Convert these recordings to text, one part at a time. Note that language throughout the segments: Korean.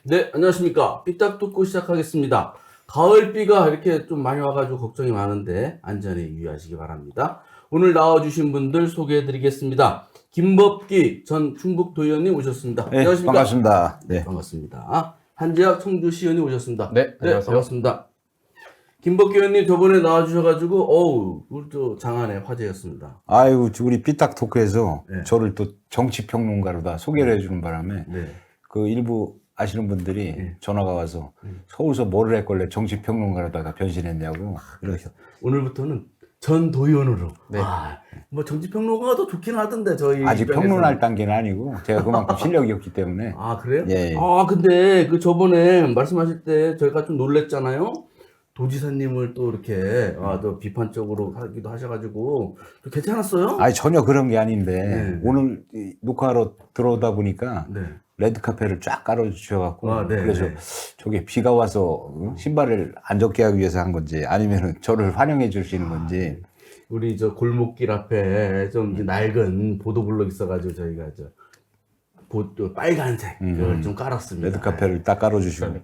네, 안녕하십니까. 삐딱 듣고 시작하겠습니다. 가을비가 이렇게 좀 많이 와가지고 걱정이 많은데 안전에 유의하시기 바랍니다. 오늘 나와주신 분들 소개해드리겠습니다. 김법기 전 충북도의원님 오셨습니다. 네, 안녕하십니까. 반갑습니다. 네, 네. 반갑습니다. 한재학 청주시의원님 오셨습니다. 네, 안녕하세요. 반갑습니다. 김법기 의원님 저번에 나와주셔가지고 어우 우리 또 장안의 화제였습니다. 아유, 우리 삐딱 토크에서 네. 저를 또 정치평론가로 다 소개를 해주는 바람에 네. 그 일부 아시는 분들이 네. 전화가 와서 서울서 뭐를 했걸래 정치평론가로다가 변신했냐고 이러셔. 오늘부터는 전 도의원으로. 네. 뭐 정치평론가가 더 좋긴 하던데 저희 아직 입장에서는. 평론할 단계는 아니고 제가 그만큼 실력이 없기 때문에 아 그래요? 예. 근데 그 저번에 말씀하실 때 저희가 좀 놀랬잖아요. 도지사님을 또 이렇게 또 비판적으로 하기도 하셔가지고 좀 괜찮았어요? 아니 전혀 그런 게 아닌데 네. 오늘 이 녹화하러 들어오다 보니까 네. 레드카펫을 쫙 깔아주셔갖고 네, 그래서 네. 저게 비가 와서 신발을 안 젖게 하기 위해서 한 건지 아니면은 저를 환영해 주시는 건지 우리 저 골목길 앞에 좀 이제 낡은 보도블록 있어가지고 저희가 또 빨간색 그걸 좀 깔았습니다. 레드카펫을 딱 깔아주시고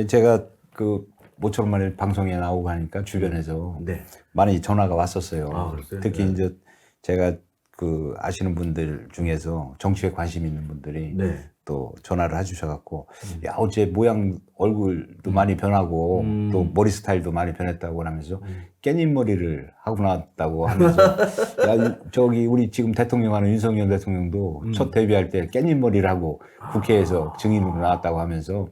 제가 그 모처럼 만에 방송에 나오고 하니까 주변에서 네. 많이 전화가 왔었어요. 그랬어요? 특히 네. 이제 제가 그 아시는 분들 중에서 정치에 관심 있는 분들이 네. 또 전화를 해주셔갖고 야 어째 모양 얼굴도 많이 변하고 또 머리 스타일도 많이 변했다고 하면서 깻잎 머리를 하고 나왔다고 하면서 야 저기 우리 지금 대통령하는 윤석열 대통령도 첫 데뷔할 때 깻잎 머리를 하고 국회에서 증인으로 나왔다고 하면서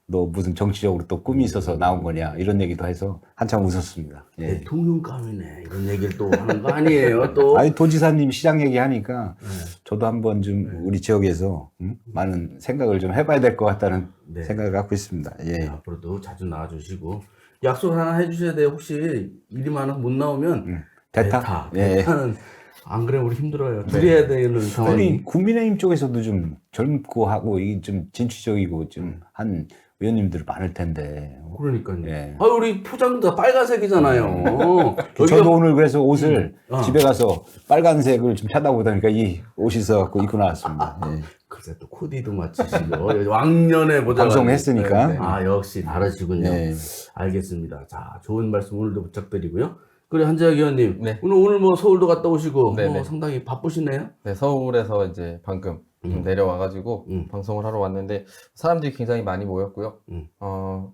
너 무슨 정치적으로 또 꿈이 있어서 나온 거냐 이런 얘기도 해서 한참 웃었습니다. 예. 대통령감이네 이런 얘기를 또 하는 거 아니에요 또? 아니 도지사님 시장 얘기하니까 저도 한번 좀 우리 지역에서 많은 생각을 좀 해봐야 될 것 같다는 네. 생각을 갖고 있습니다. 예. 앞으로도 자주 나와주시고 약속 하나 해주셔야 돼요. 혹시 일이 많아 못 나오면 대타? 예. 대타는 안 그러면 우리 힘들어요. 둘이 해야 되는 상황이. 아니 국민의힘 쪽에서도 좀 젊고 하고 이게 좀 진취적이고 좀 한 의원님들 많을 텐데. 그러니까요. 예. 우리 포장도 다 빨간색이잖아요. 저도 오늘 그래서 옷을 어. 집에 가서 빨간색을 좀 찾아보다니까 이 옷이 있어갖고 입고 나왔습니다. 예. 글쎄 또 코디도 맞추시고 왕년에 보자. 방송했으니까. 네. 역시 다르시군요. 네. 알겠습니다. 자, 좋은 말씀 오늘도 부탁드리고요. 그래 한재학 의원님, 네. 오늘 뭐 서울도 갔다 오시고 네, 네. 상당히 바쁘시네요. 네, 서울에서 이제 방금 좀 내려와가지고 방송을 하러 왔는데 사람들이 굉장히 많이 모였고요.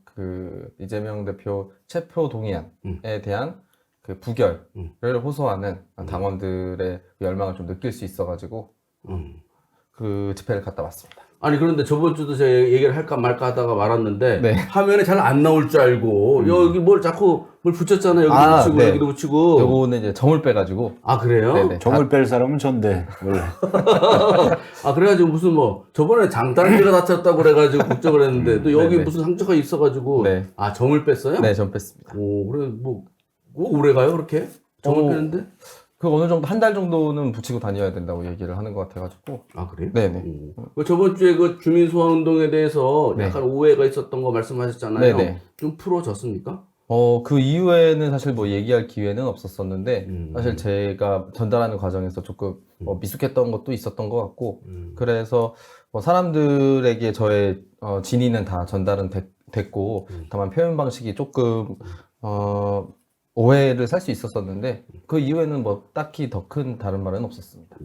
그 이재명 대표 체포 동의안에 대한 그 부결을 호소하는 당원들의 열망을 좀 느낄 수 있어가지고 그 집회를 갔다 왔습니다. 아니 그런데 저번 주도 제가 얘기를 할까 말까 하다가 말았는데 네. 화면에 잘 안 나올 줄 알고 여기 뭘 자꾸 뭘 붙였잖아요. 여기도 아, 붙이고 네. 여기도 붙이고. 요거는 이제 점을 빼가지고 그래요? 네네. 정을 뺄 사람은 전데 원래. 그래가지고 무슨 뭐 저번에 장단기가 다쳤다고 그래가지고 걱정을 했는데 또 여기 네네. 무슨 상처가 있어가지고 네. 점을 뺐어요? 네, 점 뺐습니다. 그래 뭐 오래 가요 그렇게? 점을 빼는데? 그 어느 정도 한 달 정도는 붙이고 다녀야 된다고 얘기를 하는 것 같아가지고 그래요? 네네. 저번 주에 그 주민소환운동에 대해서 네. 약간 오해가 있었던 거 말씀하셨잖아요. 네네. 좀 풀어졌습니까? 그 이후에는 사실 뭐 얘기할 기회는 없었었는데, 사실 제가 전달하는 과정에서 조금 미숙했던 것도 있었던 것 같고, 그래서 뭐 사람들에게 저의 진위는 다 전달은 됐고, 다만 표현 방식이 조금, 오해를 살 수 있었었는데, 그 이후에는 뭐 딱히 더 큰 다른 말은 없었습니다.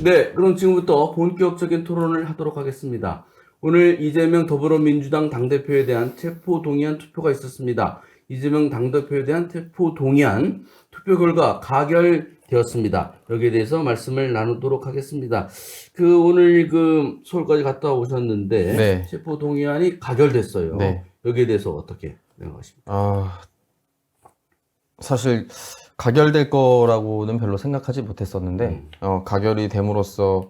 네, 그럼 지금부터 본격적인 토론을 하도록 하겠습니다. 오늘 이재명 더불어민주당 당대표에 대한 체포동의안 투표가 있었습니다. 이재명 당대표에 대한 체포동의안 투표 결과 가결되었습니다. 여기에 대해서 말씀을 나누도록 하겠습니다. 오늘 서울까지 갔다 오셨는데 네. 체포동의안이 가결됐어요. 네. 여기에 대해서 어떻게 생각하십니까? 사실 가결될 거라고는 별로 생각하지 못했었는데 가결이 됨으로써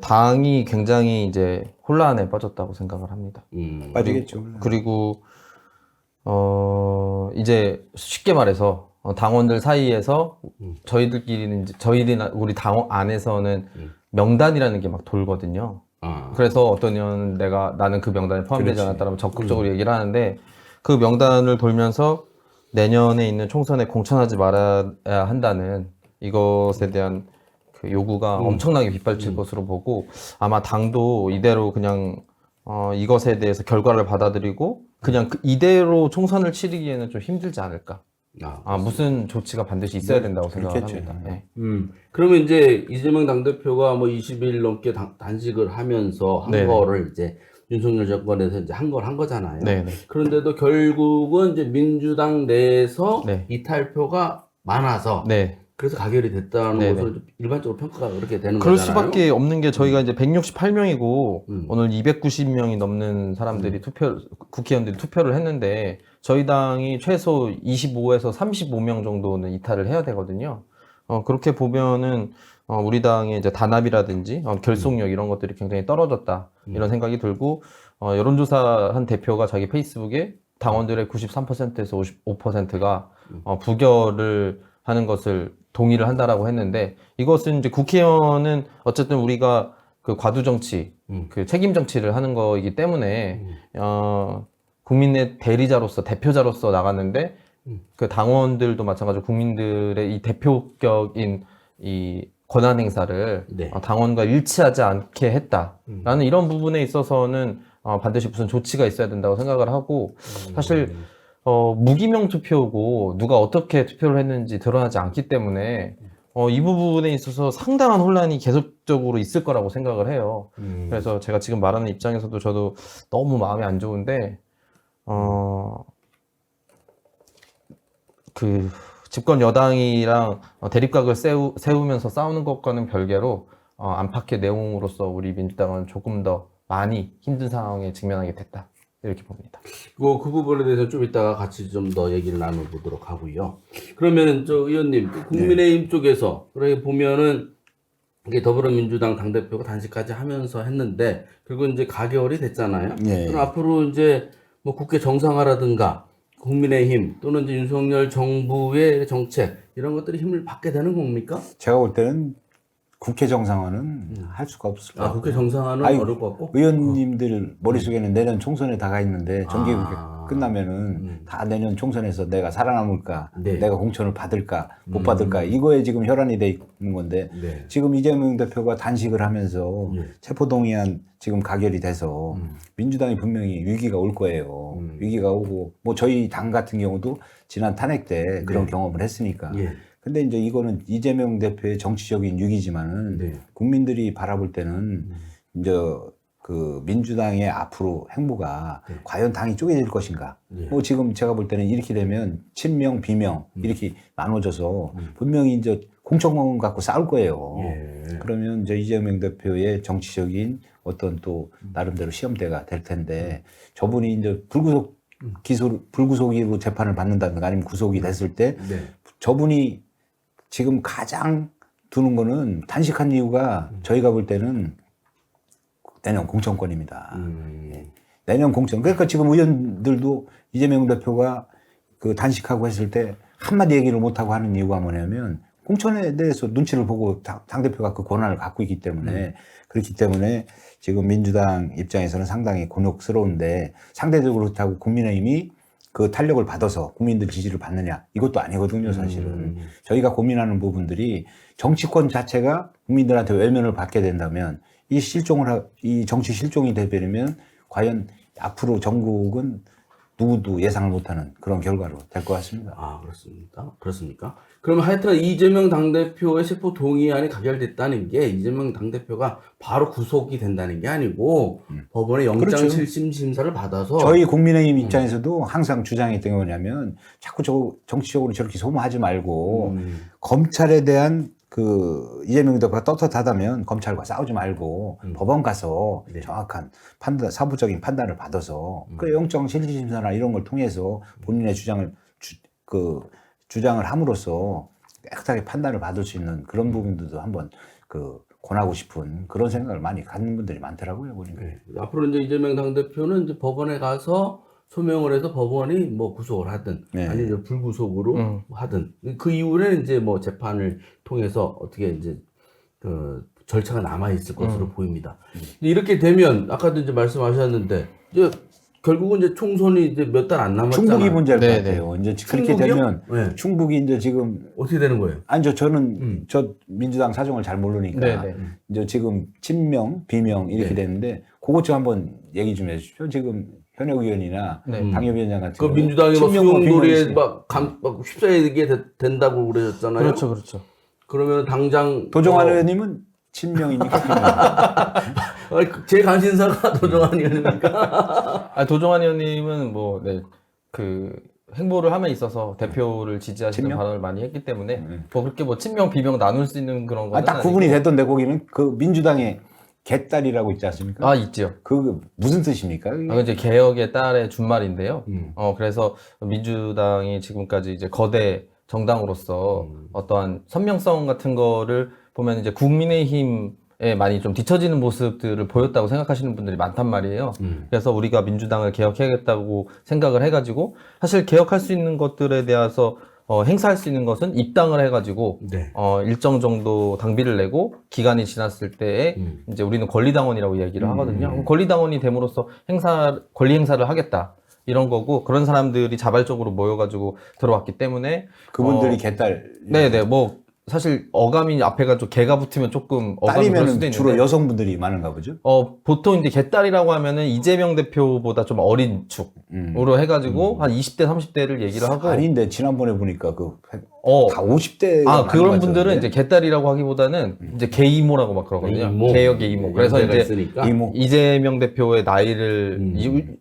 당이 굉장히 이제 혼란에 빠졌다고 생각을 합니다. 빠지겠죠. 그리고 이제 쉽게 말해서 당원들 사이에서 저희들끼리는 이제 저희들이나 우리 당 안에서는 명단이라는 게 막 돌거든요. 그래서 어떤 의원은 나는 그 명단에 포함되지 않았다라면 적극적으로 얘기를 하는데 그 명단을 돌면서 내년에 있는 총선에 공천하지 말아야 한다는 이것에 대한 그 요구가 엄청나게 빗발칠 것으로 보고 아마 당도 이대로 그냥 이것에 대해서 결과를 받아들이고 그냥 이대로 총선을 치르기에는 좀 힘들지 않을까. 무슨 조치가 반드시 있어야 된다고 생각을 그렇겠죠. 합니다. 네. 그러면 이제 이재명 당대표가 뭐 20일 넘게 단식을 하면서 한 네네. 거를 이제 윤석열 정권에서 이제 한 거잖아요. 네네. 그런데도 결국은 이제 민주당 내에서 네. 이탈표가 많아서 네. 그래서 가결이 됐다는 네네. 것으로 일반적으로 평가가 그렇게 되는 그럴 거잖아요. 수밖에 없는 게 저희가 이제 168명이고 음. 오늘 290명이 넘는 사람들이 국회의원들이 투표를 했는데 저희 당이 최소 25에서 35명 정도는 이탈을 해야 되거든요. 그렇게 보면은 우리 당의 이제 단합이라든지 결속력 이런 것들이 굉장히 떨어졌다 이런 생각이 들고 여론조사한 대표가 자기 페이스북에 당원들의 93%에서 55%가 부결을 하는 것을 동의를 한다라고 했는데 이것은 이제 국회의원은 어쨌든 우리가 그 과두 정치, 그 책임 정치를 하는 거이기 때문에 국민의 대리자로서 대표자로서 나갔는데 그 당원들도 마찬가지로 국민들의 이 대표격인 이 권한 행사를 네. 당원과 일치하지 않게 했다라는 이런 부분에 있어서는 반드시 무슨 조치가 있어야 된다고 생각을 하고 사실 무기명 투표고 누가 어떻게 투표를 했는지 드러나지 않기 때문에 이 부분에 있어서 상당한 혼란이 계속적으로 있을 거라고 생각을 해요. 그래서 제가 지금 말하는 입장에서도 저도 너무 마음이 안 좋은데 그 집권 여당이랑 대립각을 세우면서 싸우는 것과는 별개로 안팎의 내용으로서 우리 민주당은 조금 더 많이 힘든 상황에 직면하게 됐다. 이렇게 봅니다. 그 부분에 대해서 좀 이따가 같이 좀 더 얘기를 나눠보도록 하고요. 그러면 저 의원님, 국민의힘 쪽에서 그래 보면은 이게 더불어민주당 당대표가 단식까지 하면서 했는데 결국 이제 가결이 됐잖아요. 예. 그럼 앞으로 이제 뭐 국회 정상화라든가 국민의힘 또는 이제 윤석열 정부의 정책 이런 것들이 힘을 받게 되는 겁니까? 제가 볼 때는 국회 정상화는 할 수가 없을 것 같아요. 국회 정상화는 아니, 어려울 것 같고. 의원님들 머릿속에는 내년 총선에 다가 있는데 정기국회 아. 끝나면은 다 내년 총선에서 내가 살아남을까, 네. 내가 공천을 받을까, 못 받을까, 이거에 지금 혈안이 돼 있는 건데, 네. 지금 이재명 대표가 단식을 하면서 네. 체포동의안 지금 가결이 돼서 민주당이 분명히 위기가 올 거예요. 위기가 오고, 뭐 저희 당 같은 경우도 지난 탄핵 때 그런 경험을 했으니까. 예. 근데 이제 이거는 이재명 대표의 정치적인 위기지만은 네. 국민들이 바라볼 때는 이제 그 민주당의 앞으로 행보가 과연 당이 쪼개질 것인가. 뭐 지금 제가 볼 때는 이렇게 되면 친명, 비명 이렇게 나눠져서 분명히 이제 공천권 갖고 싸울 거예요. 예. 그러면 이제 이재명 대표의 정치적인 어떤 또 나름대로 시험대가 될 텐데 저분이 이제 불구속으로 재판을 받는다든가 아니면 구속이 됐을 때 네. 저분이 지금 가장 두는 거는 단식한 이유가 저희가 볼 때는 내년 공천권입니다. 예. 내년 공천. 그러니까 지금 의원들도 이재명 대표가 그 단식하고 했을 때 한마디 얘기를 못하고 하는 이유가 뭐냐면 공천에 대해서 눈치를 보고 당대표가 그 권한을 갖고 있기 때문에 그렇기 때문에 지금 민주당 입장에서는 상당히 곤혹스러운데 상대적으로 그렇다고 국민의힘이 그 탄력을 받아서 국민들 지지를 받느냐 이것도 아니거든요 사실은. 저희가 고민하는 부분들이 정치권 자체가 국민들한테 외면을 받게 된다면 이 정치 실종이 되버리면 과연 앞으로 전국은 누구도 예상을 못하는 그런 결과로 될 것 같습니다. 아, 그렇습니까? 그러면 하여튼 이재명 당대표의 체포 동의안이 가결됐다는 게 이재명 당대표가 바로 구속이 된다는 게 아니고 법원의 영장 그렇죠. 실심 심사를 받아서 저희 국민의힘 입장에서도 항상 주장했던 게 뭐냐면 자꾸 정치적으로 저렇게 소모하지 말고 검찰에 대한 그 이재명 대표가 떳떳하다면 검찰과 싸우지 말고 법원 가서 정확한 판단, 사부적인 판단을 받아서 그 영장 실질심사나 이런 걸 통해서 본인의 주장을 함으로써 깨끗하게 판단을 받을 수 있는 그런 부분들도 한번 권하고 싶은 그런 생각을 많이 갖는 분들이 많더라고요, 보니까. 네. 앞으로 이제 이재명 당대표는 이제 법원에 가서 소명을 해서 법원이 뭐 구속을 하든 아니면 이제 불구속으로 하든 그 이후에는 이제 뭐 재판을 통해서 어떻게 이제 그 절차가 남아 있을 것으로 보입니다. 이렇게 되면 아까도 이제 말씀하셨는데 이제 결국은 이제 총선이 이제 몇 달 안 남았잖아요. 충북이 문제일 것 네네. 같아요. 이제 그렇게 충북이요? 되면 네. 충북이 이제 지금 어떻게 되는 거예요? 아니 저 민주당 사정을 잘 모르니까 네네. 이제 지금 친명, 비명 이렇게 네. 됐는데 그것 좀 한번 얘기 좀 해주십시오. 지금 현역 의원이나 네. 당협위원장 같은 그 경우 민주당이 막 친명과 수용돌이에 비명이 막 휩싸이게 된다고 그러셨잖아요. 그렇죠, 그렇죠. 그러면 당장 도정환 의원님은 친명입니까? 비명? 제 관심사가 도정환 의원입니까? 아, 도종환 의원님은 뭐, 네, 그 행보를 함에 있어서 대표를 지지하시는 친명? 발언을 많이 했기 때문에 뭐 그렇게 뭐 친명 비명 나눌 수 있는 그런 거는 딱 구분이 됐던데 거기는 그 민주당의 개딸이라고 있지 않습니까? 아, 있죠. 그 무슨 뜻입니까? 아, 이제 개혁의 딸의 준말인데요. 음. 그래서 민주당이 지금까지 이제 거대 정당으로서 어떠한 선명성 같은 거를 보면 이제 국민의힘에 많이 좀 뒤처지는 모습들을 보였다고 생각하시는 분들이 많단 말이에요. 그래서 우리가 민주당을 개혁해야겠다고 생각을 해가지고 사실 개혁할 수 있는 것들에 대해서 행사할 수 있는 것은 입당을 해가지고 네. 일정 정도 당비를 내고 기간이 지났을 때에 이제 우리는 권리당원이라고 얘기를 하거든요. 그럼 권리당원이 됨으로써 권리 행사를 하겠다 이런 거고 그런 사람들이 자발적으로 모여가지고 들어왔기 때문에 그분들이 개딸. 네네 뭐 사실 어감이 앞에 가지고 개가 붙으면 조금 어감이 그럴 수도 딸이면 있는데 주로 여성분들이 많은가 보죠? 보통 이제 개딸이라고 하면은 이재명 대표보다 좀 어린 축으로 해가지고 한 20대 30대를 얘기를 하고 아닌데 지난번에 보니까 그 다 어, 50대. 그런 분들은 이제 개딸이라고 하기보다는 이제 개이모라고 막 그러거든요. 이모. 개혁의 이모. 그래서 연세가 이제 있으니까. 이모. 이재명 대표의 나이를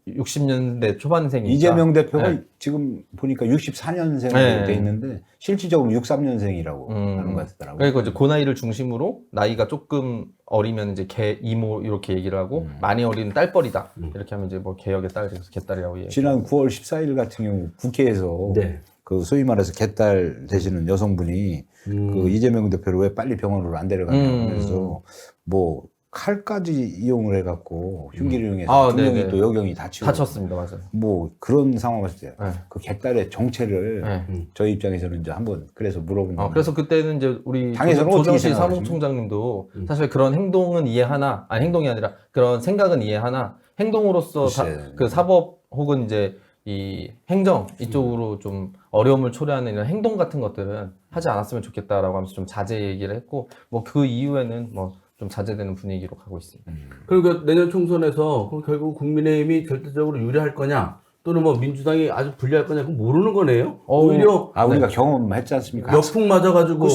60년대 초반생이니까 이재명 대표가 네. 지금 보니까 64년생으로 네. 돼 있는데 실질적으로 63년생이라고 하는 것 같더라고요. 그리고 이제 그 나이를 중심으로 나이가 조금 어리면 이제 개 이모 이렇게 얘기를 하고 많이 어린 딸뻘이다 이렇게 하면 이제 뭐 개혁의 딸 그래서 개딸이라고 얘기. 지난 9월 14일 같은 경우 국회에서 네. 그 소위 말해서 개딸 되시는 여성분이 그 이재명 대표를 왜 빨리 병원으로 안 데려가냐고 그래서 뭐 칼까지 이용을 해갖고 흉기를 이용해서 두 명이 네네. 또 여경이 다치고 다쳤습니다, 맞아요. 뭐 그런 상황을 봤을 때 네. 그 개딸의 정체를 네. 저희 입장에서는 이제 한번 그래서 물어본다. 그래서 그때는 이제 우리 당에서는 어떻게 조정식 생각하십니까? 사무총장님도 사실 그런 행동은 이해하나, 아니 행동이 아니라 그런 생각은 이해하나 행동으로서 글쎄. 그 사법 혹은 이제 이 행정 이쪽으로 좀 어려움을 초래하는 이런 행동 같은 것들은 하지 않았으면 좋겠다라고 하면서 좀 자제 얘기를 했고 뭐 그 이후에는 뭐 좀 자제되는 분위기로 가고 있습니다. 그러니까 내년 총선에서 그럼 결국 국민의힘이 절대적으로 유리할 거냐 또는 뭐 민주당이 아주 불리할 거냐 그건 모르는 거네요. 오히려 우리가 경험했지 않습니까? 역풍 맞아가지고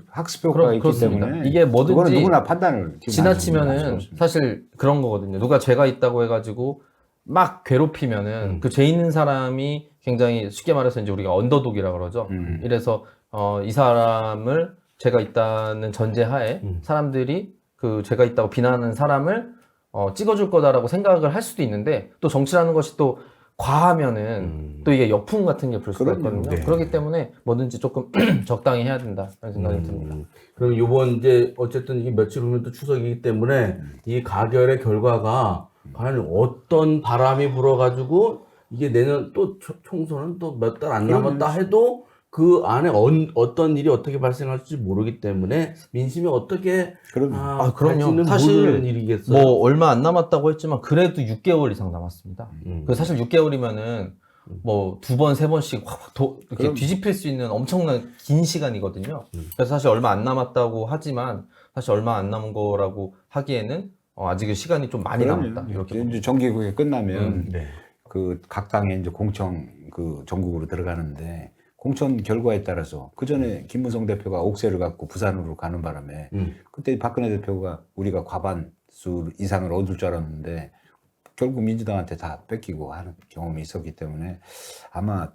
학습 효과가 있기 그렇습니다. 때문에 이게 뭐든지 그거는 누구나 판단을 지나치면은 사실 그런 거거든요. 누가 죄가 있다고 해가지고 막 괴롭히면은 그 죄 있는 사람이 굉장히 쉽게 말해서 이제 우리가 언더독이라 그러죠. 이래서 이 사람을 죄가 있다는 전제하에 사람들이 그 죄가 있다고 비난하는 사람을 찍어줄 거다라고 생각을 할 수도 있는데 또 정치라는 것이 또 과하면은 또 이게 역풍 같은 게 불 수가 그럼요. 있거든요. 네. 그렇기 때문에 뭐든지 조금 적당히 해야 된다 라는 생각이 듭니다. 그럼 이번 이제 어쨌든 이게 며칠 후면 또 추석이기 때문에 이 가결의 결과가 과연 어떤 바람이 불어가지고 이게 내년 또 총선은 또 몇 달 안 남았다 해도 그 안에 어떤 일이 어떻게 발생할지 모르기 때문에 민심이 어떻게 그럼요. 갈지는 사실 모르는 일이겠어요. 뭐 얼마 안 남았다고 했지만 그래도 6개월 이상 남았습니다. 그 사실 6개월이면은 뭐 2번, 3번씩 이렇게 뒤집힐 수 있는 엄청난 긴 시간이거든요. 그래서 사실 얼마 안 남았다고 하지만 사실 얼마 안 남은 거라고 하기에는 아직은 시간이 좀 많이 남았다. 이렇게 이제 정기국이 끝나면 네. 그 각 당의 이제 공천 그 전국으로 들어가는데 공천 결과에 따라서 그 전에 김무성 대표가 옥새를 갖고 부산으로 가는 바람에 그때 박근혜 대표가 우리가 과반수 이상을 얻을 줄 알았는데 결국 민주당한테 다 뺏기고 하는 경험이 있었기 때문에 아마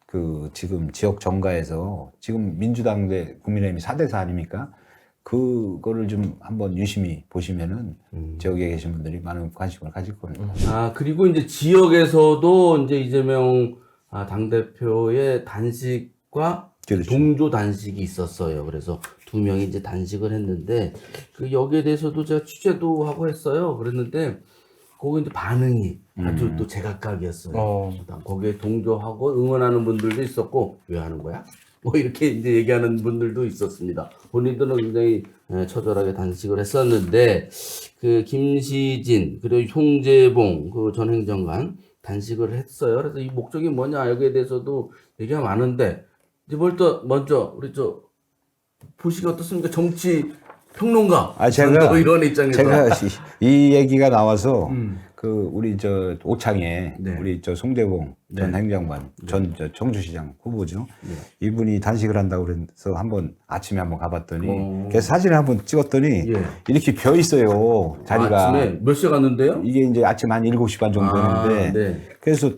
그 지금 지역 정가에서 지금 민주당 대 국민의힘이 4대4 아닙니까? 그거를 좀 한번 유심히 보시면은 지역에 계신 분들이 많은 관심을 가질 겁니다. 그리고 이제 지역에서도 이제 이재명 당대표의 단식과 그렇죠. 동조 단식이 있었어요. 그래서 2명이 이제 단식을 했는데 그 여기에 대해서도 제가 취재도 하고 했어요. 그랬는데 거기 이제 반응이 아주 또 제각각이었어요. 거기에 동조하고 응원하는 분들도 있었고 왜 하는 거야? 뭐 이렇게 이제 얘기하는 분들도 있었습니다. 본인들은 굉장히 처절하게 단식을 했었는데 그 김시진 그리고 송재봉 그 전 행정관 단식을 했어요. 그래서 이 목적이 뭐냐 여기에 대해서도 얘기가 많은데 이제 먼저 우리 보시기 어떻습니까? 정치 평론가. 제가 뭐 이런 입장에서. 제가 이 얘기가 나와서 그 우리 저 오창에 네. 우리 저 송대봉 전 행정관 전 저 청주시장 후보죠. 이분이 단식을 한다고 그래서 한번 아침에 한번 가봤더니 그래서 사진을 한번 찍었더니 예. 이렇게 비어 있어요 자리가. 아침에 몇 시에 갔는데요? 이게 이제 아침 한 7시 반 정도 되는데 네. 그래서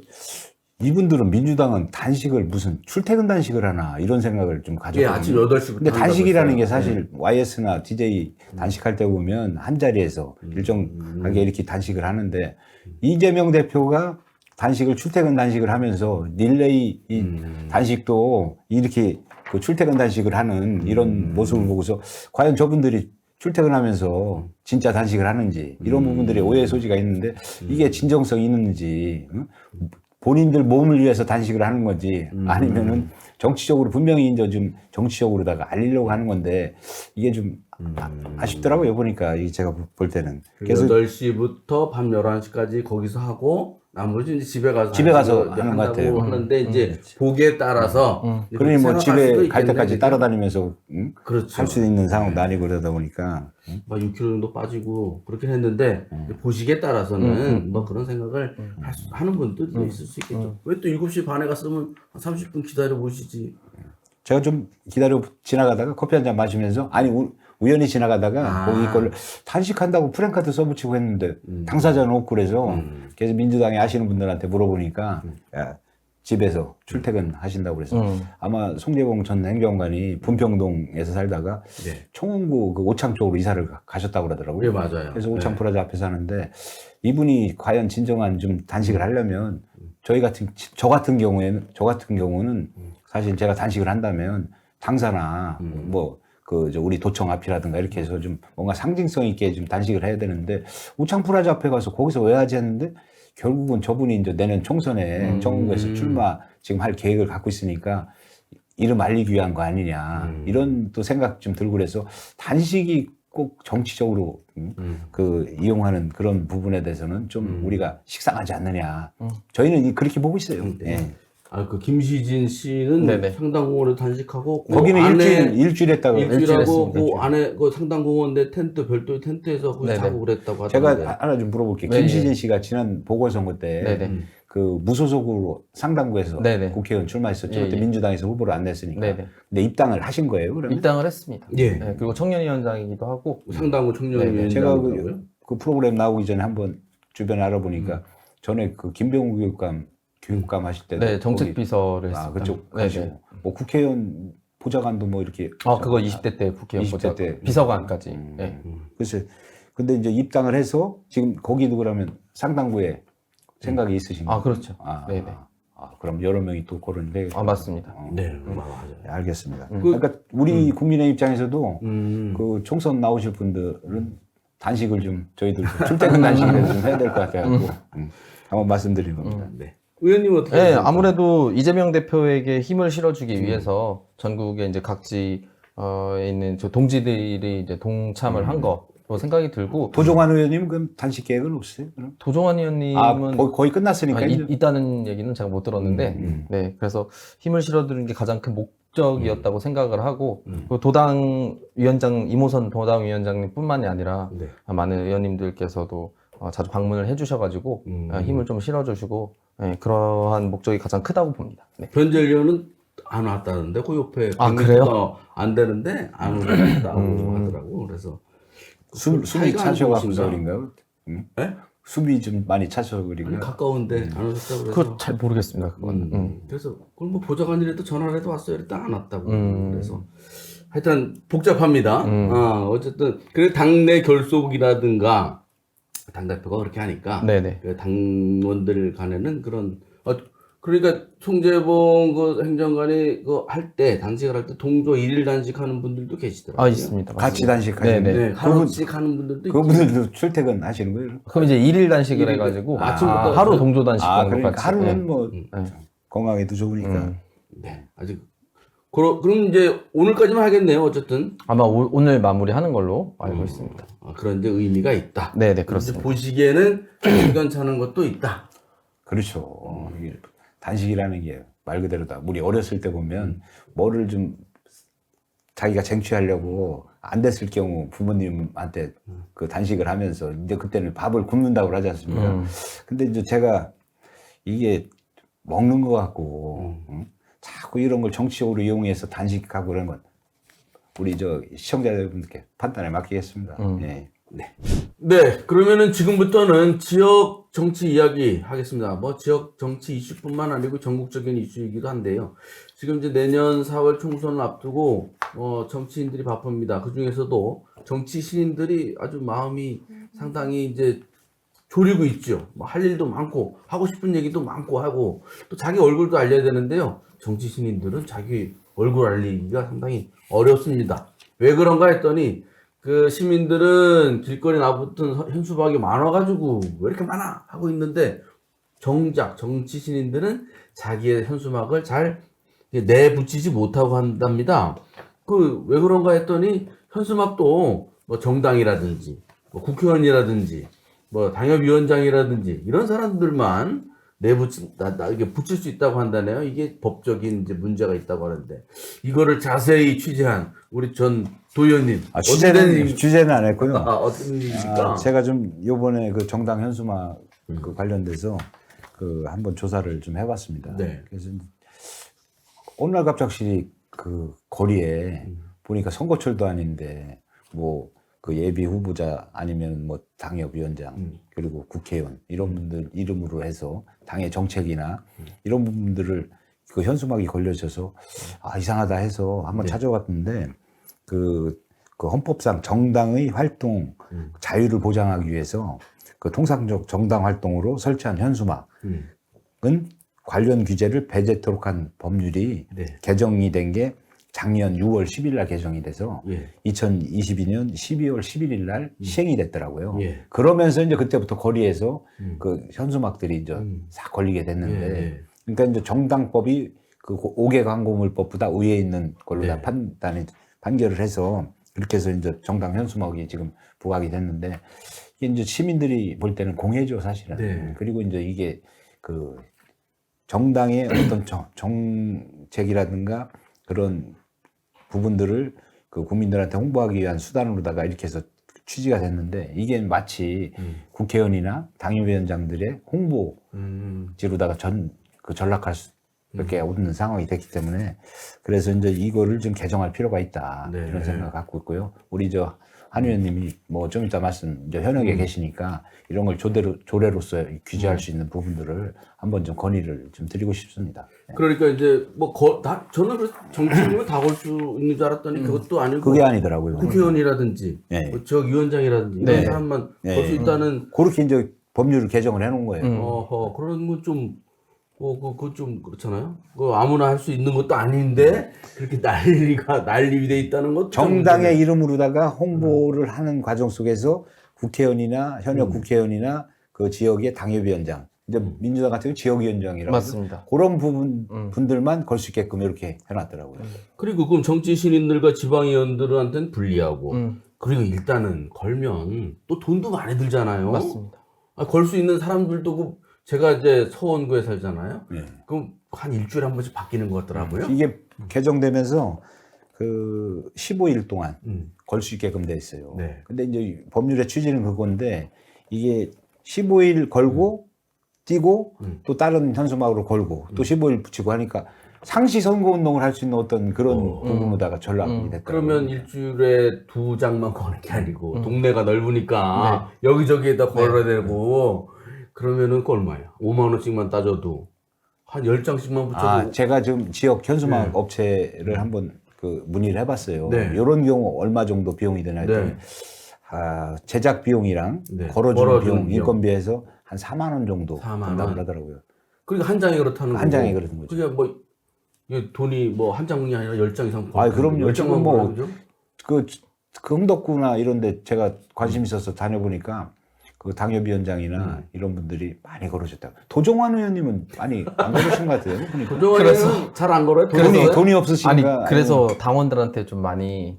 이분들은 민주당은 단식을 무슨 출퇴근 단식을 하나 이런 생각을 좀 예, 가졌거든요. 아침 8시부터. 근데 단식이라는 게 사실 YS나 DJ 단식할 때 보면 한 자리에서 일정하게 이렇게 단식을 하는데 이재명 대표가 단식을 출퇴근 단식을 하면서 릴레이 이 단식도 이렇게 그 출퇴근 단식을 하는 이런 모습을 보고서 과연 저분들이 출퇴근하면서 진짜 단식을 하는지 이런 부분들이 오해의 소지가 있는데 이게 진정성이 있는지 응? 본인들 몸을 위해서 단식을 하는 건지 아니면은 정치적으로 분명히 이제 좀 정치적으로다가 알리려고 하는 건데 이게 좀 아쉽더라고요 보니까 이게 제가 볼 때는 그래서 8시부터 밤 11시까지 거기서 하고 나머지 이제 집에 가서 하는 것 같아요. 하는데 이제 보기에 따라서 이제 그러니 뭐 생각할 집에 수도 갈 있겠네, 때까지 그죠? 따라다니면서 그렇죠. 할 수 있는 상황도 아니고 그러다 보니까 막 6kg 정도 빠지고 그렇긴 했는데 보시기에 따라서는 뭐 그런 생각을 하는 분들도 있을 수 있겠죠. 왜 또 7시 반에 갔으면 한 30분 기다려 보시지. 제가 좀 기다려 지나가다가 커피 한 잔 마시면서 아니 우연히 지나가다가 거기 걸 단식한다고 프랭카드 써붙이고 했는데 당사자는 없고 그래서 민주당에 아시는 분들한테 물어보니까 야, 집에서 출퇴근 하신다고 그래서 아마 송대봉 전 행정관이 분평동에서 살다가 네. 청운구 그 오창 쪽으로 이사를 가셨다고 그러더라고요. 예, 맞아요. 그래서 오창 프라자 앞에 사는데 이분이 과연 진정한 좀 단식을 하려면 저 같은 경우는 사실 제가 단식을 한다면 당사나 뭐 그 우리 도청 앞이라든가 이렇게 해서 좀 뭔가 상징성 있게 좀 단식을 해야 되는데 오창 프라자 앞에 가서 거기서 왜 하지 했는데 결국은 저분이 이제 내년 총선에 청원구에서 출마 지금 할 계획을 갖고 있으니까 이름 알리기 위한 거 아니냐 이런 또 생각 좀 들고 그래서 단식이 꼭 정치적으로 그 이용하는 그런 부분에 대해서는 좀 우리가 식상하지 않느냐 저희는 그렇게 보고 있어요. 예. 그 김시진 씨는 네네. 상당공원에 단식하고 거기는 안에 일주일 했다고 일주일하고 했습니다. 그 안에 그 상당공원 내 텐트 별도의 텐트에서 거기 네네. 자고 그랬다고 하던데. 제가 하나 좀 물어볼게요. 네네. 김시진 씨가 지난 보궐선거 때 네네. 그 무소속으로 상당구에서 네네. 국회의원 출마했었죠. 예, 그때 예. 민주당에서 후보를 안 냈으니까. 네네. 근데 입당을 하신 거예요, 그러면? 입당을 했습니다. 예. 네, 그리고 청년위원장이기도 하고 상당공 네네. 청년위원장이고요. 제가 그 프로그램 나오기 전에 한번 주변에 알아보니까 전에 그 김병우 교육감 하실 때도 네, 정책비서를 했습니다. 그쪽 네네. 가시고 뭐 국회의원 보좌관도 뭐 이렇게 그거 20대 때 국회의원 20대 보좌관, 때. 비서관까지. 네. 글쎄 근데 이제 입당을 해서 지금 거기도 그러면 상당구에 생각이 있으신가요? 그렇죠. 네네. 그럼 여러 명이 또 그런 데 맞습니다. 네, 맞아요. 알겠습니다. 그러니까 우리 국민의 입장에서도 음. 그 총선 나오실 분들은 단식을 좀 저희들 출퇴근 단식을 좀 해야 될 것 같아요. 한번 말씀드리는 겁니다. 네. 의원님 어떻게 네, 생각하세요? 아무래도 이재명 대표에게 힘을 실어주기 위해서 전국의 이제 각지에 있는 저 동지들이 이제 동참을 한 거로 생각이 들고 도종환 의원님 그럼 단식 계획은 없으세요? 그럼? 도종환 의원님은 거의 끝났으니까 이제. 있다는 얘기는 제가 못 들었는데, 네, 그래서 힘을 실어드는 게 가장 큰 목적이었다고 생각을 하고, 그 도당 위원장, 이모선 도당 위원장님뿐만이 아니라 네. 많은 의원님들께서도 자주 방문을 해주셔가지고 힘을 좀 실어주시고, 네, 그러한 목적이 가장 크다고 봅니다. 네. 변재료는 안 왔다는데 그 옆에 그래요? 안 되는데 안 온다고 하더라고. 그래서 숨이 사이가 안 차셔갖고 좋으신가? 그런가요? 네? 숨이 좀 많이 차셔서 그런가요? 가까운데 안 오셨다고 그래서. 그거 잘 모르겠습니다, 그건. 그래서 그걸 뭐 보좌관이라도 전화를 해도 왔어요. 이랬다 안 왔다고. 그래서 하여튼 복잡합니다. 어쨌든 그래 당내 결속이라든가 당대표가 그렇게 하니까 네네. 그 당원들 간에는 그런 그러니까 송재봉 그 행정관이 그 할 때 단식을 할 때 동조 일일 단식하는 분들도 계시더라고요. 있습니다. 같이 맞습니다. 단식하시는 네네. 네, 같이 가는 분들도 있고. 그분들도 출퇴근 하시는 거예요? 그럼 이제 일일 단식을 일일 해가지고 아침부터 하루 동조 단식 그러니까 같이. 하루는 네. 뭐 건강에도 좋으니까. 네, 아직 그럼 이제 오늘까지만 하겠네요. 어쨌든 아마 오늘 마무리하는 걸로 알고 있습니다. 그런 이제 의미가 있다. 네네, 그렇습니다. 보시기에는 시간차는 것도 있다. 그렇죠. 이게 단식이라는 게 말 그대로다. 우리 어렸을 때 보면 뭐를 좀 자기가 쟁취하려고 안 됐을 경우 부모님한테 그 단식을 하면서 이제 그때는 밥을 굶는다고 하지 않습니까? 근데 이제 제가 이게 먹는 것 같고 자꾸 이런 걸 정치적으로 이용해서 단식하고 그런 건 우리 저 시청자분들께 판단에 맡기겠습니다. 예. 네, 그러면은 지금부터는 지역 정치 이야기 하겠습니다. 뭐 지역 정치 이슈뿐만 아니고 전국적인 이슈이기도 한데요. 지금 이제 내년 4월 총선을 앞두고 정치인들이 바쁩니다. 그 중에서도 정치 신인들이 아주 마음이 상당히 이제 졸이고 있죠. 뭐 할 일도 많고 하고 싶은 얘기도 많고 하고 또 자기 얼굴도 알려야 되는데요. 정치 신인들은 자기 얼굴 알리기가 상당히 어렵습니다. 왜 그런가 했더니 그 시민들은 길거리 나붙은 현수막이 많아가지고 왜 이렇게 많아 하고 있는데 정작 정치 신인들은 자기의 현수막을 잘 내붙이지 못하고 한답니다. 그 왜 그런가 했더니 현수막도 뭐 정당이라든지 뭐 국회의원이라든지 뭐 당협위원장이라든지 이런 사람들만 이게 붙일 수 있다고 한다네요. 이게 법적인 이제 문제가 있다고 하는데 이거를 자세히 취재한 우리 전 도의원님. 주제는 안 했고요. 어떤 일입니까? 제가 좀 요번에 그 정당 현수막 그 관련돼서 그 한번 조사를 좀 해봤습니다. 네. 그래서 어느 날 갑자기 그 거리에 보니까 선거철도 아닌데 뭐 그 예비 후보자 아니면 뭐 당협위원장 그리고 국회의원 이런 분들 이름으로 해서 당의 정책이나 이런 부분들을 그 현수막이 걸려져서 아 이상하다 해서 한번 찾아봤는데 그 헌법상 정당의 활동 자유를 보장하기 위해서 그 통상적 정당 활동으로 설치한 현수막은 관련 규제를 배제토록 한 법률이 개정이 된 게 작년 6월 10일 날 개정이 돼서 2022년 12월 11일 날 시행이 됐더라고요. 그러면서 이제 그때부터 거리에서 그 현수막들이 이제 싹 걸리게 됐는데 그러니까 이제 정당법이 그 5개 광고물법보다 위에 있는 걸로 다 판결을 해서 그렇게 해서 이제 정당 현수막이 지금 부각이 됐는데 이게 이제 시민들이 볼 때는 공해죠, 사실은. 그리고 이제 이게 그 정당의 어떤 정책이라든가 그런 부분들을 그 국민들한테 홍보하기 위한 수단으로다가 이렇게 해서 취지가 됐는데 이게 마치 국회의원이나 당협위원장들의 홍보지로다가 전락할 수 이렇게 오는 상황이 됐기 때문에 그래서 이제 이거를 좀 개정할 필요가 있다 이런 생각을 갖고 있고요. 우리 저 한 의원님이 뭐 좀 이따 말씀 이제 현역에 계시니까 이런 걸 조례로서 규제할 수 있는 부분들을 한번 좀 건의를 좀 드리고 싶습니다. 그러니까 이제 뭐 저는 정치인이면 다 걸 수 있는 줄 알았더니 그것도 아니고 그게 아니더라고요. 국회의원이라든지 뭐 지역 위원장이라든지 이런 사람만 걸 수 있다는 그렇게 이제 법률을 개정을 해놓은 거예요. 그런 건 좀 그거 좀 그렇잖아요. 그 아무나 할 수 있는 것도 아닌데 그렇게 난립이 돼 있다는 것도 정당의 이름으로다가 홍보를 하는 과정 속에서 국회의원이나 현역 국회의원이나 그 지역의 당협위원장 이제 민주당 같은 경우 지역위원장이라고 맞습니다. 그런 분들만 걸 수 있게끔 이렇게 해놨더라고요. 그리고 그럼 정치 신인들과 지방의원들한테는 불리하고 그리고 일단은 걸면 또 돈도 많이 들잖아요. 맞습니다. 걸 수 있는 사람들도 제가 이제 서원구에 살잖아요. 그럼 한 일주일에 한 번씩 바뀌는 것 같더라고요. 이게 개정되면서 그 15일 동안 걸 수 있게끔 돼 있어요. 근데 이제 법률의 취지는 그건데 이게 15일 걸고 뛰고 또 다른 현수막으로 걸고 또 15일 붙이고 하니까 상시 선거운동을 할 수 있는 어떤 그런 부분으로다가 전락이 됐다. 그러면 일주일에 2장만 거는 게 아니고 동네가 넓으니까 여기저기에다 걸어야 되고 그러면은 그 얼마예요? 5만 원씩만 따져도 한 10장씩만 붙여도 제가 지금 지역 현수막 업체를 한번 그 문의를 해봤어요. 이런 경우 얼마 정도 비용이 되나 했더니 제작 비용이랑 걸어주는 비용, 인건비에서 한 4만 원 정도 든다고 하더라고요. 그러니까 한 장이 그렇다는 거고. 한 장이 그렇은 거죠. 그게 뭐 이게 돈이 뭐 한 장이 아니라 10장 이상. 그럼요. 10장만 지금 뭐 그죠? 그 흥덕구나 이런데 제가 관심 있어서 다녀보니까 그 당협위원장이나 이런 분들이 많이 걸으셨다고. 도종환 의원님은 많이 안 걸으신 것 같아요. 도종환 의원은 잘 안 걸어요? 돈이 없으시니까. 그래서 당원들한테 좀 많이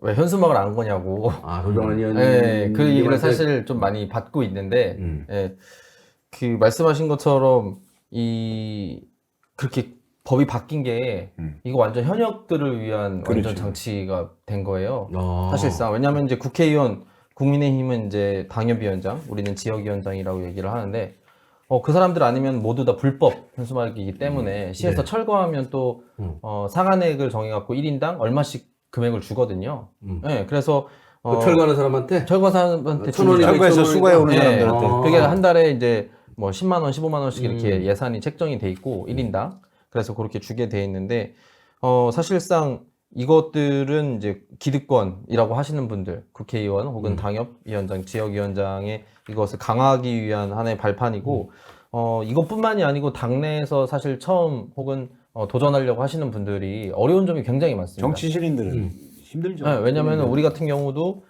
왜 현수막을 안 거냐고. 도종환 의원님. 네, 그 얘기를 사실 좀 많이 받고 있는데 그 말씀하신 것처럼 그렇게 법이 바뀐 게 이거 완전 현역들을 위한 완전 그렇죠. 장치가 된 거예요. 아. 사실상 왜냐하면 이제 국회의원, 국민의힘은 이제 당협위원장, 우리는 지역위원장이라고 얘기를 하는데 그 사람들 아니면 모두 다 불법 현수막이기 때문에 시에서 네. 철거하면 또 상한액을 정해갖고 1인당 얼마씩 금액을 주거든요. 네, 그래서 그 철거하는 사람한테 철거 사람한테 1,000원이나 철거해서 2,000원이나? 수거해 오는 네. 사람들한테. 그게 한 달에 이제 뭐 10만 원, 15만 원씩 이렇게 예산이 책정이 돼 있고 1인당 그래서 그렇게 주게 돼 있는데 사실상 이것들은 이제 기득권이라고 하시는 분들, 국회의원 혹은 당협위원장, 지역위원장의 이것을 강화하기 위한 하나의 발판이고 이것뿐만이 아니고 당내에서 사실 처음 혹은 도전하려고 하시는 분들이 어려운 점이 굉장히 많습니다. 정치 신인들은 힘들죠. 네, 왜냐면 우리 같은 경우도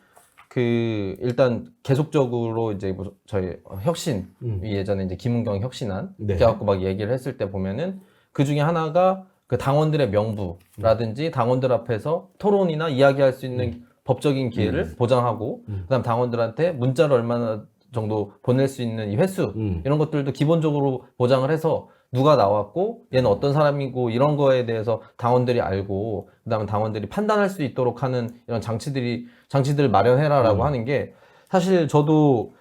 일단 계속적으로 이제 저희 혁신 예전에 이제 김은경 혁신안 네. 이렇게 갖고 막 얘기를 했을 때 보면은 그 중에 하나가 그 당원들의 명부라든지 당원들 앞에서 토론이나 이야기할 수 있는 법적인 기회를 보장하고 그다음 당원들한테 문자를 얼마나 정도 보낼 수 있는 이 횟수 이런 것들도 기본적으로 보장을 해서 누가 나왔고 얘는 어떤 사람이고 이런 거에 대해서 당원들이 알고 그다음에 당원들이 판단할 수 있도록 하는 이런 장치들을 마련해라라고 하는 게 사실 저도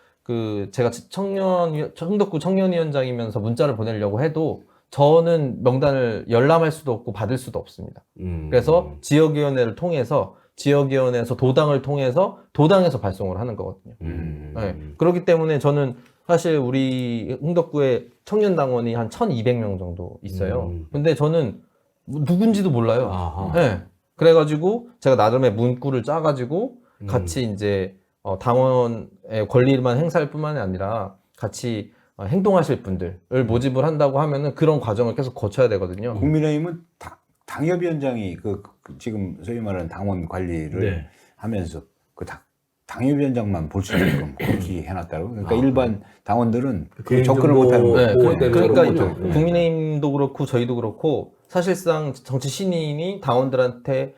제가 흥덕구 청년위원장이면서 문자를 보내려고 해도 저는 명단을 열람할 수도 없고 받을 수도 없습니다. 그래서 지역위원회를 통해서 지역위원회에서 도당을 통해서 도당에서 발송을 하는 거거든요. 네. 그렇기 때문에 저는 사실 우리 흥덕구에 청년당원이 한 1,200명 정도 있어요. 근데 저는 누군지도 몰라요. 아하. 네. 그래가지고 제가 나름의 문구를 짜가지고 같이 이제 당원의 권리만 행사할 뿐만이 아니라 같이 행동하실 분들을 모집을 한다고 하면은 그런 과정을 계속 거쳐야 되거든요. 국민의힘은 당협위원장이 지금 소위 말하는 당원 관리를 네. 하면서 당협위원장만 볼 수 있게끔 그렇게 해놨다고. 그러니까 일반 당원들은 그 접근을 못하는 네, 거예요. 그러니까 국민의힘도 그렇고 저희도 그렇고 사실상 정치 신인이 당원들한테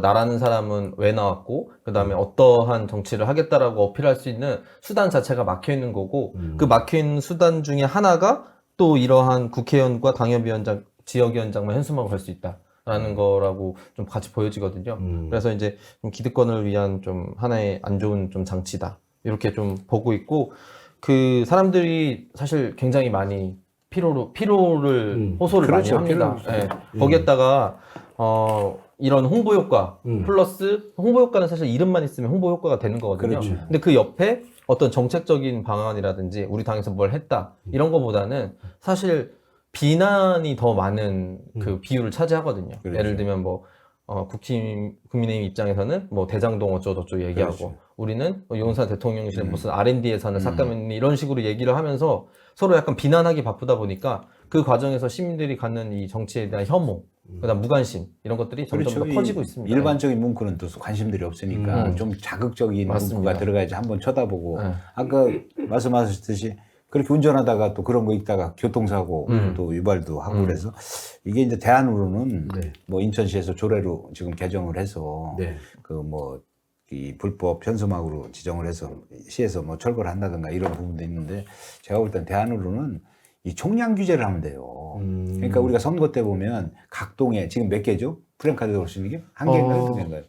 나라는 사람은 왜 나왔고 그 다음에 어떠한 정치를 하겠다라고 어필할 수 있는 수단 자체가 막혀 있는 거고 그 막혀 있는 수단 중에 하나가 또 이러한 국회의원과 당협위원장, 지역위원장만 현수막을 걸 수 있다라는 거라고 좀 같이 보여지거든요. 그래서 이제 좀 기득권을 위한 좀 하나의 안 좋은 좀 장치다 이렇게 좀 보고 있고 그 사람들이 사실 굉장히 많이 피로를 호소를 그렇죠. 많이 합니다. 피로를 예. 거기에다가 이런 홍보 효과 플러스 홍보 효과는 사실 이름만 있으면 홍보 효과가 되는 거거든요. 그렇죠. 근데 그 옆에 어떤 정책적인 방안이라든지 우리 당에서 뭘 했다 이런 거보다는 사실 비난이 더 많은 그 비율을 차지하거든요. 그렇죠. 예를 들면 뭐 국민의힘 입장에서는 뭐 대장동 어쩌고저쩌고 얘기하고 그렇죠. 우리는 윤석열 대통령실에 무슨 R&D에서 하는 삭감이니 이런 식으로 얘기를 하면서 서로 약간 비난하기 바쁘다 보니까 그 과정에서 시민들이 갖는 이 정치에 대한 혐오, 그다음 무관심 이런 것들이 점점 그렇죠. 더 커지고 있습니다. 일반적인 문구는 또 관심들이 없으니까 좀 자극적인 맞습니다. 문구가 들어가야지 한번 쳐다보고 네. 아까 말씀하셨듯이 그렇게 운전하다가 또 그런 거 있다가 교통사고 또 유발도 하고 그래서 이게 이제 대안으로는 네. 뭐 인천시에서 조례로 지금 개정을 해서 네. 이 불법 현수막으로 지정을 해서 시에서 뭐 철거를 한다든가 이런 부분도 있는데 제가 볼 땐 대안으로는 이 총량 규제를 하면 돼요. 그러니까 우리가 선거 때 보면 각 동에 지금 몇 개죠? 프랜카드가 올 수 있는 게? 한 개인가요? 두 개인가요?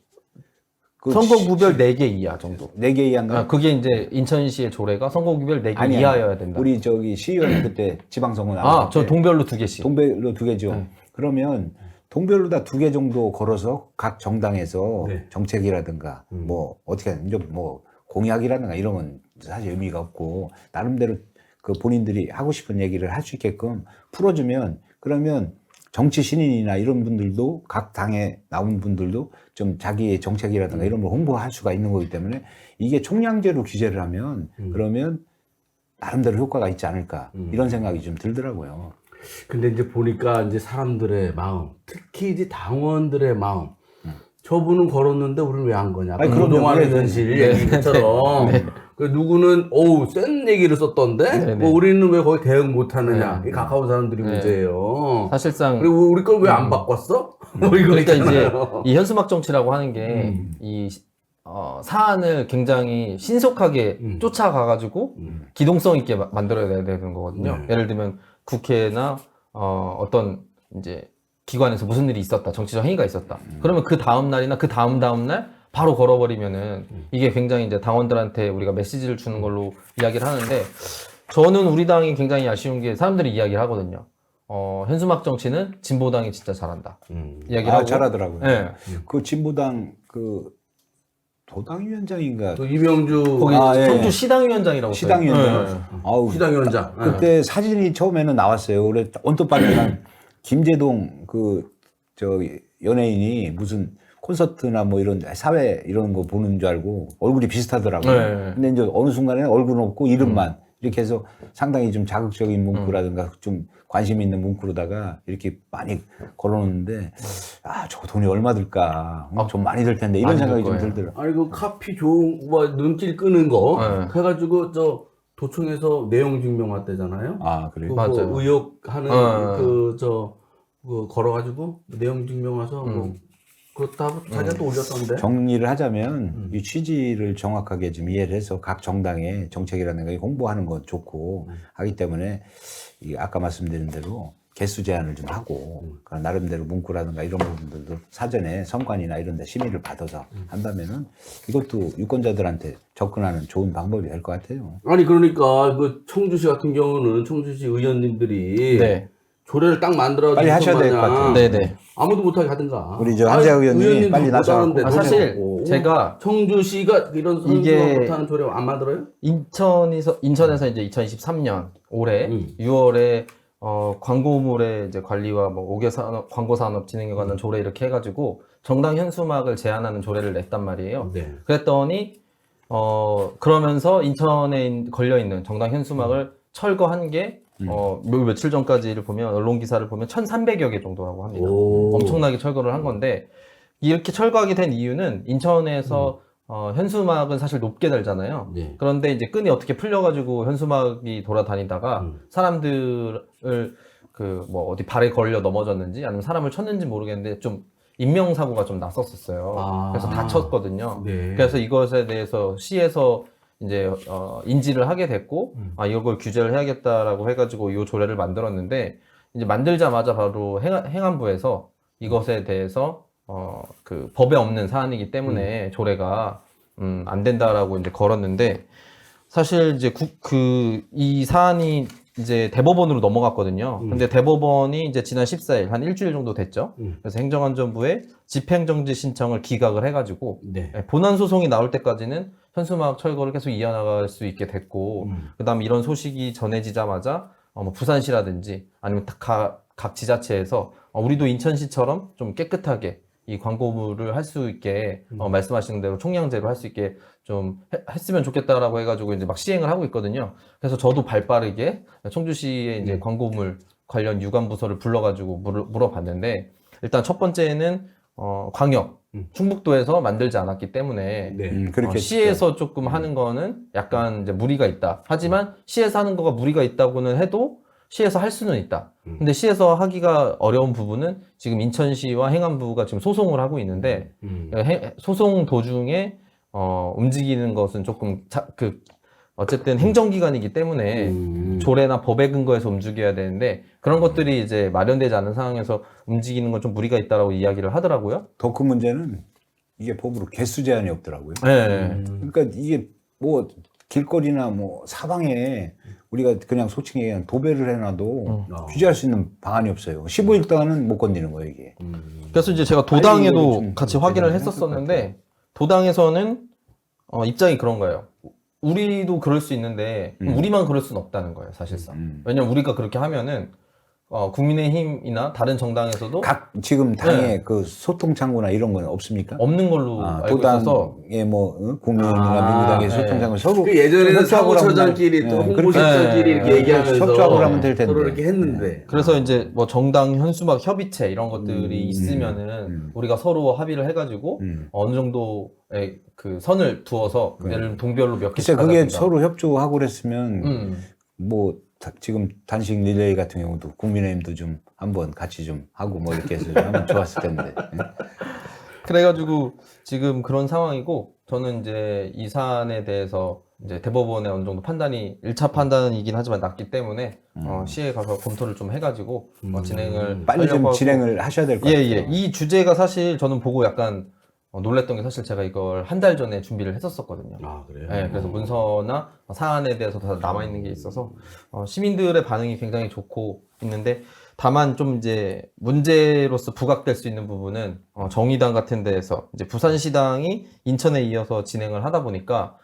선거구별 4개 이하 정도. 4개 이하인가요? 그게 이제 인천시의 조례가 선거구별 4개 아니야. 이하여야 된다. 우리 시의원 그때 지방선거 나왔을 저 때 동별로 2개씩. 동별로 2개죠. 그러면 동별로 다 2개 정도 걸어서 각 정당에서 네. 정책이라든가 뭐 어떻게 하든 뭐 공약이라든가 이런 건 사실 의미가 없고 나름대로 그 본인들이 하고 싶은 얘기를 할 수 있게끔 풀어주면 그러면 정치 신인이나 이런 분들도 각 당에 나온 분들도 좀 자기의 정책이라든가 이런 걸 홍보할 수가 있는 거기 때문에 이게 총량제로 규제를 하면 그러면 나름대로 효과가 있지 않을까 이런 생각이 좀 들더라고요. 근데 이제 보니까 이제 사람들의 마음, 특히 이제 당원들의 마음. 저분은 걸었는데 우리는 왜 안 거냐. 아니, 그럼요. 그동안의 네, 현실 네. 얘기처럼. 그 누구는 센 얘기를 썼던데 네, 뭐 우리는 왜 거기 대응 못 하느냐. 네. 이 가까운 사람들이 네. 문제예요. 사실상 그리고 우리 걸 왜 안 바꿨어? 뭐 이거 그러니까 이제 있잖아요. 이 현수막 정치라고 하는 게 이 사안을 굉장히 신속하게 쫓아가가지고 기동성 있게 만들어야 되는 거거든요. 네. 예를 들면 국회나 어떤 이제 기관에서 무슨 일이 있었다, 정치적 행위가 있었다. 그러면 그 다음 날이나 그 다음 날 바로 걸어버리면은 이게 굉장히 이제 당원들한테 우리가 메시지를 주는 걸로 이야기를 하는데, 저는 우리 당이 굉장히 아쉬운 게 사람들이 이야기를 하거든요. 현수막 정치는 진보당이 진짜 잘한다. 이야기를 하고. 잘하더라고요. 네. 그 진보당 그 도당위원장인가 또 이명주 거기 예. 청주 시당위원장이라고 써요. 시당위원장. 네. 아우, 시당위원장. 그때 사진이 처음에는 나왔어요. 그래 언뜻 봤지만 김재동 그 저 연예인이 무슨 콘서트나 뭐 이런 사회 이런 거 보는 줄 알고 얼굴이 비슷하더라고요. 네. 근데 이제 어느 순간에는 얼굴은 없고 이름만 이렇게 해서 상당히 좀 자극적인 문구라든가 좀 관심 있는 문구로다가 이렇게 많이 걸어놓는데, 저 돈이 얼마 들까? 좀 많이 들 텐데 이런 많이 생각이 들 좀 거예요. 들더라고요. 아니 그 카피 좋은 뭐 눈길 끄는 거 네. 해가지고 저 도청에서 내용 증명 왔대잖아요. 아, 그래요? 맞아요. 의혹하는 네. 그 걸어가지고 내용 증명 와서 뭐 그렇다고 자기가 또 올렸던데. 정리를 하자면 이 취지를 정확하게 좀 이해를 해서 각 정당의 정책이라는 걸 홍보하는 건 좋고 하기 때문에 이 아까 말씀드린 대로 개수 제한을 좀 하고 그러니까 나름대로 문구라든가 이런 부분들도 사전에 선관위나 이런 데 심의를 받아서 한다면은 이것도 유권자들한테 접근하는 좋은 방법이 될 것 같아요. 아니 그러니까 그 청주시 같은 경우는 청주시 의원님들이 네. 조례를 딱 만들어 빨리 하셔야 될 것 같아요. 네네. 아무도 못하게 하든가. 우리 저 한재하 의원님이 의원님도 빨리 나서갖고. 못하는데 아, 사실 노력하고. 제가 청주시가 이런 이게 선수가 못하는 조례 안 만들어요? 인천에서 이제 2023년 올해 6월에 광고물의 이제 관리와 뭐 5개 산업, 광고 산업 진행에 관한 조례 이렇게 해가지고 정당 현수막을 제한하는 조례를 냈단 말이에요. 네. 그랬더니 그러면서 인천에 걸려 있는 정당 현수막을 철거한 게 며칠 전까지를 보면 언론 기사를 보면 1,300여 개 정도라고 합니다. 오. 엄청나게 철거를 한 건데, 이렇게 철거하게 된 이유는 인천에서 현수막은 사실 높게 달잖아요. 네. 그런데 이제 끈이 어떻게 풀려가지고 현수막이 돌아다니다가 사람들을 그 뭐 어디 발에 걸려 넘어졌는지 아니면 사람을 쳤는지 모르겠는데 좀 인명사고가 좀 났었어요. 아. 그래서 다쳤거든요. 네. 그래서 이것에 대해서 시에서 이제 인지를 하게 됐고, 이걸 규제를 해야겠다라고 해가지고 이 조례를 만들었는데, 이제 만들자마자 바로 행안부에서 이것에 대해서 그 법에 없는 사안이기 때문에 조례가 안 된다라고 이제 걸었는데, 사실 이제 이 사안이 이제 대법원으로 넘어갔거든요. 근데 대법원이 이제 지난 14일 한 일주일 정도 됐죠. 그래서 행정안전부에 집행정지 신청을 기각을 해가지고 네. 본안 소송이 나올 때까지는 현수막 철거를 계속 이어나갈 수 있게 됐고, 그다음 이런 소식이 전해지자마자 뭐 부산시라든지 아니면 각 지자체에서 우리도 인천시처럼 좀 깨끗하게 이 광고물을 할 수 있게 말씀하시는 대로 총량제로 할 수 있게 좀 했으면 좋겠다라고 해가지고 이제 막 시행을 하고 있거든요. 그래서 저도 발빠르게 청주시의 이제 광고물 관련 유관부서를 불러가지고 물어봤는데, 일단 첫 번째는 광역 충북도에서 만들지 않았기 때문에 네. 그렇게 시에서 조금 하는 거는 약간 이제 무리가 있다. 하지만 시에서 하는 거가 무리가 있다고는 해도 시에서 할 수는 있다. 근데 시에서 하기가 어려운 부분은 지금 인천시와 행안부가 지금 소송을 하고 있는데, 소송 도중에 움직이는 것은 조금 어쨌든 행정기관이기 때문에 조례나 법에 근거해서 움직여야 되는데, 그런 것들이 이제 마련되지 않은 상황에서 움직이는 건 좀 무리가 있다라고 이야기를 하더라고요. 더 큰 문제는 이게 법으로 개수 제한이 없더라고요. 네. 그러니까 이게 뭐 길거리나 뭐 사방에 우리가 그냥 솔직히 얘기하면 도배를 해놔도 규제할 수 있는 방안이 없어요. 15일 동안은 못 건드리는 거예요, 이게. 그래서 이제 제가 이거를 도당에도 좀 같이 확인을 생각할 것 했었었는데, 도당에서는 입장이 그런 거예요. 우리도 그럴 수 있는데 우리만 그럴 수는 없다는 거예요, 사실상. 왜냐면 우리가 그렇게 하면은 국민의힘이나 다른 정당에서도 각 지금 당에 네. 그 소통 창구나 이런 건 없습니까? 없는 걸로 알고 있어서. 도당의 뭐 국민의힘이나 민주당의 네. 소통 창구 서로 그 예전에는 협조하고 사무처장끼리 하면- 또 네, 그렇게 홍보실장끼리 이렇게 얘기하면서 협조하고 하면 될 텐데. 서로 이렇게 했는데. 그래서 이제 뭐 정당 현수막 협의체 이런 것들이 있으면은 우리가 서로 합의를 해가지고 어느 정도의 그 선을 두어서 예를 들면 동별로 몇 개씩 글쎄 그게 하자든가. 서로 협조하고 그랬으면 뭐 지금 단식 릴레이 같은 경우도 국민의힘도 좀 한번 같이 좀 하고 뭐 이렇게 해서 하면 좋았을 텐데. 그래가지고 지금 그런 상황이고 저는 이제 이 사안에 대해서 이제 대법원의 어느 정도 판단이 1차 판단이긴 하지만 났기 때문에 시에 가서 검토를 좀 해가지고 진행을 빨리 좀 하려고 진행을 하셔야 될 것 같아요. 예. 이 주제가 사실 저는 보고 약간 놀랬던 게 사실 제가 이걸 한 달 전에 준비를 했었거든요. 아, 그래요? 예, 그래서 문서나 사안에 대해서 다 남아있는 게 있어서 시민들의 반응이 굉장히 좋고 있는데 다만 좀 이제 문제로서 부각될 수 있는 부분은 정의당 같은 데에서 이제 부산시당이 인천에 이어서 진행을 하다 보니까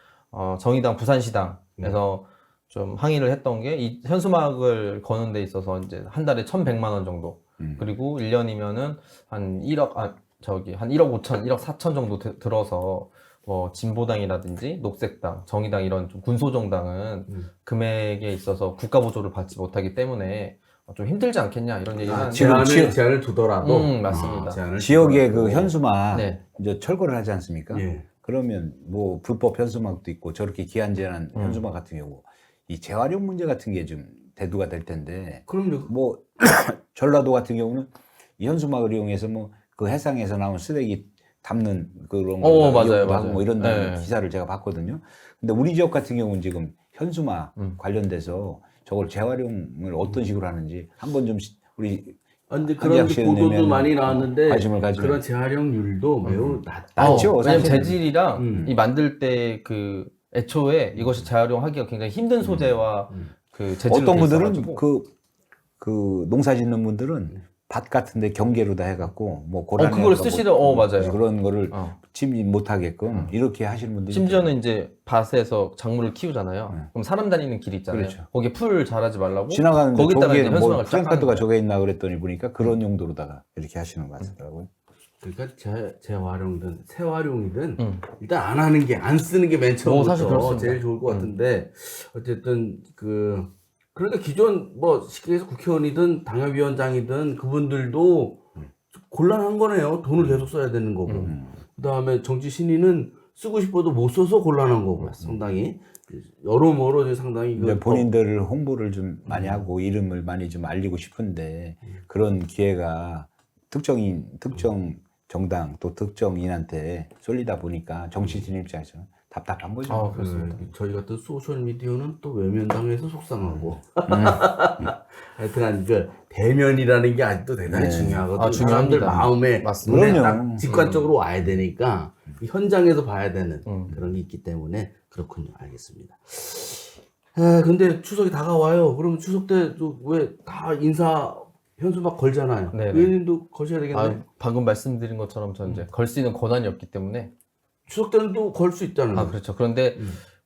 정의당 부산시당에서 좀 항의를 했던 게 이 현수막을 거는 데 있어서 이제 한 달에 1,100만 원 정도 그리고 1년이면은 한 1억 한 1억 5천, 1억 4천 정도 들어서 뭐 진보당이라든지 녹색당, 정의당 이런 좀 군소정당은 금액에 있어서 국가 보조를 받지 못하기 때문에 좀 힘들지 않겠냐 이런 얘기를 하는데 제한을 두더라도 맞습니다. 제한을 지역의 두더라도. 그 현수막 네. 이제 철거를 하지 않습니까? 예. 그러면 뭐 불법 현수막도 있고 저렇게 기한제한 현수막 같은 경우 이 재활용 문제 같은 게 좀 대두가 될 텐데 그럼요. 뭐 전라도 같은 경우는 이 현수막을 이용해서 뭐 그 해상에서 나온 쓰레기 담는 그런 거 맞아요. 하고 뭐 이런 네. 기사를 제가 봤거든요. 근데 우리 지역 같은 경우는 지금 현수막 관련돼서 저걸 재활용을 어떤 식으로 하는지 한번 좀 우리 근데 그런 한지학 씨는 보도도 내면 많이 나왔는데 관심을 가지면 그런 재활용률도 매우 낮다. 낮죠. 왜냐면 사실은. 재질이랑 이 만들 때 그 애초에 이것이 재활용하기가 굉장히 힘든 소재와 그 재질로 어떤 돼 분들은 있어가지고. 그 농사 짓는 분들은 밭 같은데 경계로 다 해갖고 뭐 고라니 그걸 쓰시려 맞아요. 그런 거를 침입 못하게끔 이렇게 하시는 분들이 심지어는 이제 밭에서 작물을 키우잖아요. 그럼 사람 다니는 길 있잖아요. 그렇죠. 거기에 풀 자라지 말라고 지나가는데 거기다가 이제 저기에 뭐 현수막을 쫙 플랜카드가 하는 저게 있나 그랬더니 보니까 그런 용도로다가 이렇게 하시는 것 같더라고요. 그러니까 재활용이든 재활용이든 일단 안 하는 게 안 쓰는 게 맨 처음부터 사실 그렇습니다. 제일 좋을 것 같은데 어쨌든 그러니까 기존 뭐 시에서 국회의원이든 당협위원장이든 그분들도 곤란한 거네요. 돈을 계속 써야 되는 거고. 그다음에 정치 신인은 쓰고 싶어도 못 써서 곤란한 거고. 상당히 여러모로 상당히 이제 본인들을 홍보를 좀 많이 하고 이름을 많이 좀 알리고 싶은데 그런 기회가 특정 정당 또 특정인한테 쏠리다 보니까 정치진 입장에서는 답답한 거죠. 그렇습니다. 저희 같은 소셜 미디어는 또 외면당해서 속상하고. 하여튼간 대면이라는 게 아직도 대단히 중요하거든요. 중요합니다. 사람들 마음에 맞습니다. 눈에 그럼요. 딱 직관적으로 와야 되니까 이 현장에서 봐야 되는 그런 게 있기 때문에 그렇군요. 알겠습니다. 근데 추석이 다가와요. 그럼 추석 때 왜 다 인사 현수막 걸잖아요. 네네. 의원님도 거셔야 되겠네. 방금 말씀드린 것처럼 저는 이제 걸 수 있는 권한이 없기 때문에 추석 때는 또 걸 수 있잖아요. 그렇죠. 그런데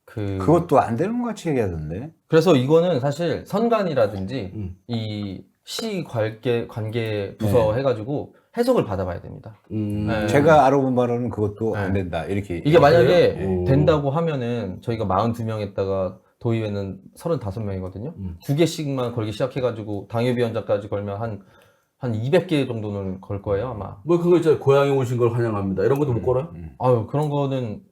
그것도 안 되는 것 같이 얘기하던데. 그래서 이거는 사실 선관이라든지 이 시 관계 부서 해가지고 해석을 받아봐야 됩니다. 네. 제가 알아본 바로는 그것도 안 된다. 이렇게. 이게 만약에 그래요? 된다고 하면은 저희가 42명에다가 도의회는 35명이거든요. 2개씩만 걸기 시작해가지고 당협위원장까지 걸면 한 200개 정도는 걸 거예요, 아마. 뭐 그거 있잖아요. 고향에 오신 걸 환영합니다. 이런 것도 못 걸어요? 그런 거는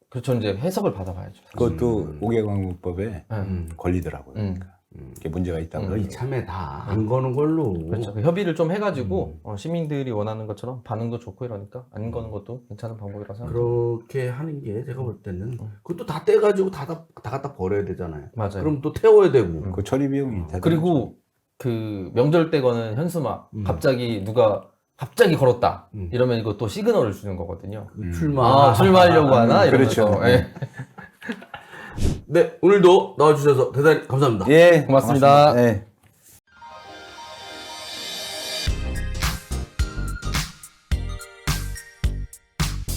그렇죠. 이제 해석을 받아봐야죠. 그것도 5개광국법에 걸리더라고요. 그러니까. 이게 문제가 있다고. 이참에 다 안 거는 걸로. 그렇죠. 협의를 좀 해가지고 시민들이 원하는 것처럼 반응도 좋고 이러니까 안 거는 것도 괜찮은 방법이라고 생각합니다. 그렇게 하는 게 제가 볼 때는 그것도 다 떼가지고 다 갖다 버려야 되잖아요. 맞아요. 그럼 또 태워야 되고. 그 처리 비용이 대단하죠. 그리고 그 명절 때 거는 현수막 갑자기 누가 갑자기 걸었다 이러면 이거 또 시그널을 주는 거거든요. 출마하려고 하나 이러면서. 그렇죠. 예. 네, 오늘도 나와주셔서 대단히 감사합니다. 예, 고맙습니다. 예.